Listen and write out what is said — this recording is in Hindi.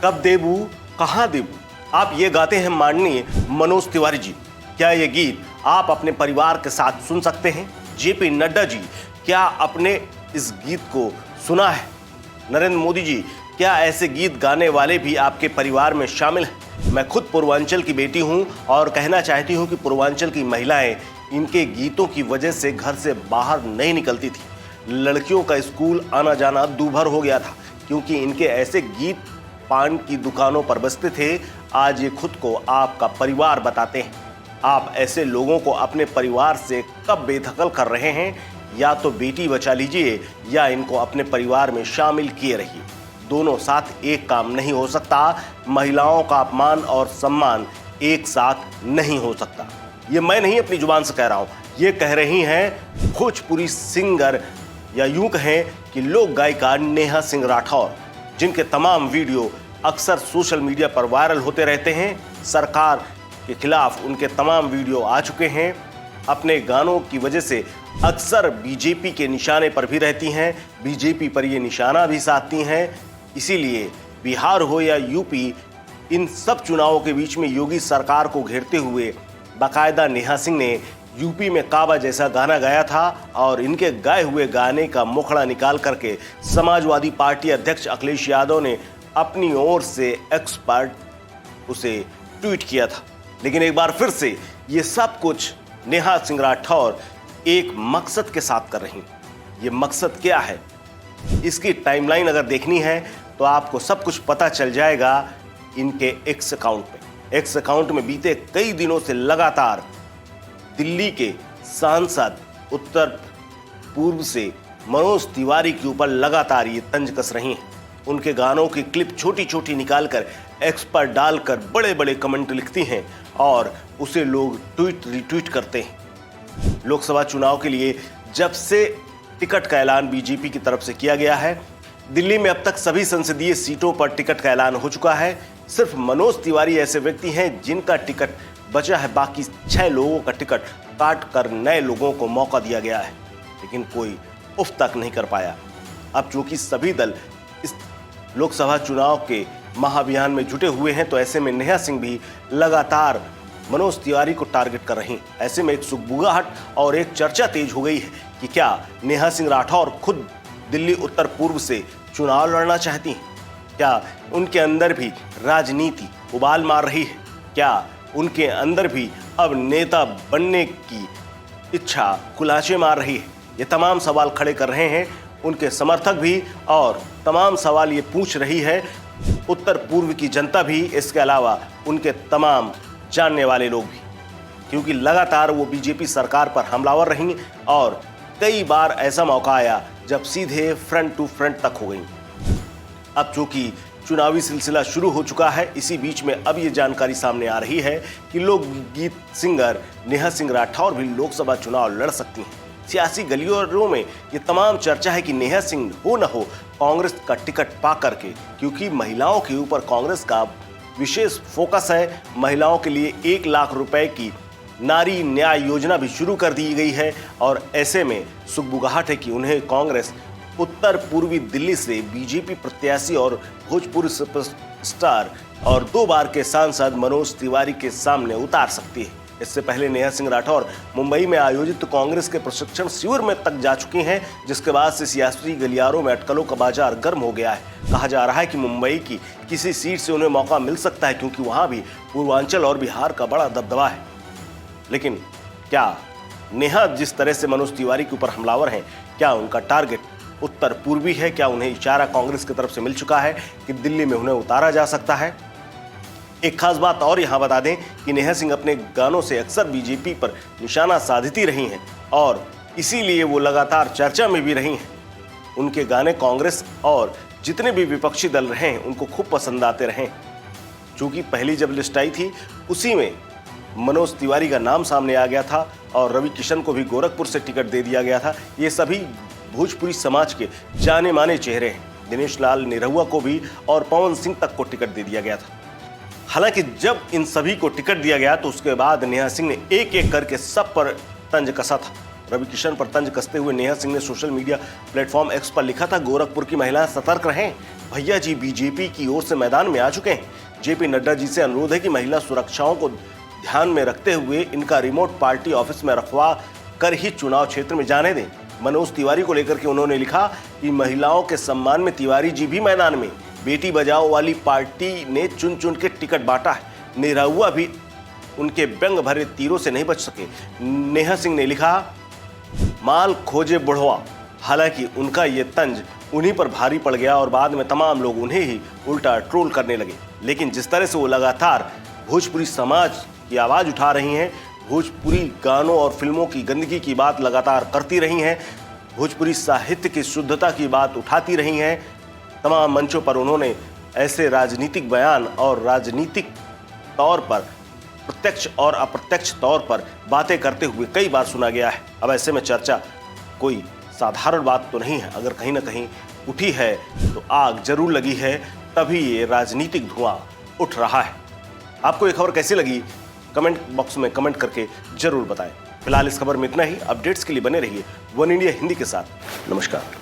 कब देबू कहां देबू, आप ये गाते हैं माननीय मनोज तिवारी जी। क्या ये गीत आप अपने परिवार के साथ सुन सकते हैं? जेपी नड्डा जी, क्या आपने इस गीत को सुना है? नरेंद्र मोदी जी, क्या ऐसे गीत गाने वाले भी आपके परिवार में शामिल हैं? मैं खुद पूर्वांचल की बेटी हूं और कहना चाहती हूं कि पूर्वांचल की महिलाएं इनके गीतों की वजह से घर से बाहर नहीं निकलती थी। लड़कियों का स्कूल आना जाना दूभर हो गया था क्योंकि इनके ऐसे गीत पान की दुकानों पर बजते थे। आज ये खुद को आपका परिवार बताते हैं। आप ऐसे लोगों को अपने परिवार से कब बेदखल कर रहे हैं? या तो बेटी बचा लीजिए या इनको अपने परिवार में शामिल किए रहिए। दोनों साथ एक काम नहीं हो सकता। महिलाओं का अपमान और सम्मान एक साथ नहीं हो सकता। ये मैं नहीं अपनी जुबान से कह रहा हूं, ये कह रही हैं भोजपुरी सिंगर या यूं कहें कि लोक गायिका नेहा सिंह राठौर, जिनके तमाम वीडियो अक्सर सोशल मीडिया पर वायरल होते रहते हैं। सरकार के खिलाफ उनके तमाम वीडियो आ चुके हैं। अपने गानों की वजह से अक्सर बीजेपी के निशाने पर भी रहती हैं, बीजेपी पर ये निशाना भी साधती हैं। इसीलिए बिहार हो या यूपी, इन सब चुनावों के बीच में योगी सरकार को घेरते हुए बाकायदा नेहा सिंह ने यूपी में काबा जैसा गाना गाया था और इनके गाए हुए गाने का मुखड़ा निकाल करके समाजवादी पार्टी अध्यक्ष अखिलेश यादव ने अपनी ओर से एक्सपर्ट उसे ट्वीट किया था। लेकिन एक बार फिर से ये सब कुछ नेहा सिंह राठौर एक मकसद के साथ कर रही। ये मकसद क्या है, इसकी टाइमलाइन अगर देखनी है तो आपको सब कुछ पता चल जाएगा इनके एक्स अकाउंट पे। एक्स अकाउंट में बीते कई दिनों से लगातार दिल्ली के सांसद उत्तर पूर्व से मनोज तिवारी के ऊपर लगातार ये तंज कस रही हैं। उनके गानों की क्लिप छोटी छोटी निकालकर एक्स पर डालकर बड़े बड़े कमेंट लिखती हैं और उसे लोग ट्वीट रिट्वीट करते हैं। लोकसभा चुनाव के लिए जब से टिकट का ऐलान बीजेपी की तरफ से किया गया है, दिल्ली में अब तक सभी संसदीय सीटों पर टिकट का ऐलान हो चुका है। सिर्फ मनोज तिवारी ऐसे व्यक्ति हैं जिनका टिकट बचा है। बाकी 6 लोगों का टिकट काट कर नए लोगों को मौका दिया गया है, लेकिन कोई उफ तक नहीं कर पाया। अब चूंकि सभी दल इस लोकसभा चुनाव के महाअभियान में जुटे हुए हैं, तो ऐसे में नेहा सिंह भी लगातार मनोज तिवारी को टारगेट कर रही। ऐसे में एक सुगबुगाहट और एक चर्चा तेज हो गई है कि क्या नेहा सिंह राठौर खुद दिल्ली उत्तर पूर्व से चुनाव लड़ना चाहती हैं? क्या उनके अंदर भी राजनीति उबाल मार रही है? क्या उनके अंदर भी अब नेता बनने की इच्छा कुलाचे मार रही है? ये तमाम सवाल खड़े कर रहे हैं उनके समर्थक भी, और तमाम सवाल ये पूछ रही है उत्तर पूर्व की जनता भी, इसके अलावा उनके तमाम जानने वाले लोग भी, क्योंकि लगातार वो बीजेपी सरकार पर हमलावर रही और कई बार ऐसा मौका आया जब सीधे फ्रंट टू फ्रंट तक हो गई। अब चूंकि चुनावी सिलसिला शुरू हो चुका है, इसी बीच में अब ये जानकारी सामने आ रही है कि लोकगीत सिंगर नेहा सिंह राठौर भी लोकसभा चुनाव लड़ सकती हैं। सियासी गलियों में ये तमाम चर्चा है कि नेहा सिंह हो न हो कांग्रेस का टिकट पा करके, क्योंकि महिलाओं के ऊपर कांग्रेस का विशेष फोकस है। महिलाओं के लिए 1 लाख रुपए की नारी न्याय योजना भी शुरू कर दी गई है और ऐसे में सुगबुगाहट है कि उन्हें कांग्रेस उत्तर पूर्वी दिल्ली से बीजेपी प्रत्याशी और भोजपुरी सुपरस्टार और 2 बार के सांसद मनोज तिवारी के सामने उतार सकती है। इससे पहले नेहा सिंह राठौर मुंबई में आयोजित कांग्रेस के प्रशिक्षण शिविर में तक जा चुकी हैं, जिसके बाद से सियासी गलियारों में अटकलों का बाजार गर्म हो गया है। कहा जा रहा है कि मुंबई की किसी सीट से उन्हें मौका मिल सकता है, क्योंकि वहां भी पूर्वांचल और बिहार का बड़ा दबदबा है। लेकिन क्या नेहा जिस तरह से मनोज तिवारी के ऊपर हमलावर हैं, क्या उनका टारगेट उत्तर पूर्वी है? क्या उन्हें इशारा कांग्रेस की तरफ से मिल चुका है कि दिल्ली में उन्हें उतारा जा सकता है? एक खास बात और यहां बता दें कि नेहा सिंह अपने गानों से अक्सर बीजेपी पर निशाना साधती रही हैं और इसीलिए वो लगातार चर्चा में भी रही हैं। उनके गाने कांग्रेस और जितने भी विपक्षी दल रहे हैं उनको खूब पसंद आते रहे। चूंकि पहली जब लिस्ट आई थी उसी में मनोज तिवारी का नाम सामने आ गया था और रवि किशन को भी गोरखपुर से टिकट दे दिया गया था। ये सभी भोजपुरी समाज के जाने माने चेहरे हैं। दिनेश लाल निरहुआ को भी और पवन सिंह तक को टिकट दे दिया गया था। हालांकि जब इन सभी को टिकट दिया गया तो उसके बाद नेहा सिंह ने एक एक करके सब पर तंज कसा था। रवि किशन पर तंज कसते हुए नेहा सिंह ने सोशल मीडिया प्लेटफॉर्म एक्स पर लिखा था, गोरखपुर की महिलाएं सतर्क रहें, भैया जी बीजेपी की ओर से मैदान में आ चुके हैं। जेपी नड्डा जी से अनुरोध है कि महिला सुरक्षाओं को ध्यान में रखते हुए इनका रिमोट पार्टी ऑफिस में रखवा कर ही चुनाव क्षेत्र में जाने दें। मनोज तिवारी को लेकर के उन्होंने लिखा कि महिलाओं के सम्मान में तिवारी जी भी मैदान में, बेटी बचाओ वाली पार्टी ने चुन चुन के टिकट बांटा है, निरहुआ भी उनके व्यंग भरे तीरों से नहीं बच सके। नेहा सिंह ने लिखा, माल खोजे बुढ़वा, हालांकि उनका ये तंज उन्हीं पर भारी पड़ गया और बाद में तमाम लोग उन्हें ही उल्टा ट्रोल करने लगे। लेकिन जिस तरह से वो लगातार भोजपुरी समाज की आवाज उठा रही हैं, भोजपुरी गानों और फिल्मों की गंदगी की बात लगातार करती रही हैं, भोजपुरी साहित्य की शुद्धता की बात उठाती रही हैं, तमाम मंचों पर उन्होंने ऐसे राजनीतिक बयान और राजनीतिक तौर पर प्रत्यक्ष और अप्रत्यक्ष तौर पर बातें करते हुए कई बार सुना गया है। अब ऐसे में चर्चा कोई साधारण बात तो नहीं है, अगर कहीं ना कहीं उठी है तो आग जरूर लगी है, तभी ये राजनीतिक धुआं उठ रहा है। आपको ये खबर कैसी लगी कमेंट बॉक्स में कमेंट करके जरूर बताएं। फिलहाल इस खबर में इतना ही। अपडेट्स के लिए बने रहिए वन इंडिया हिंदी के साथ। नमस्कार।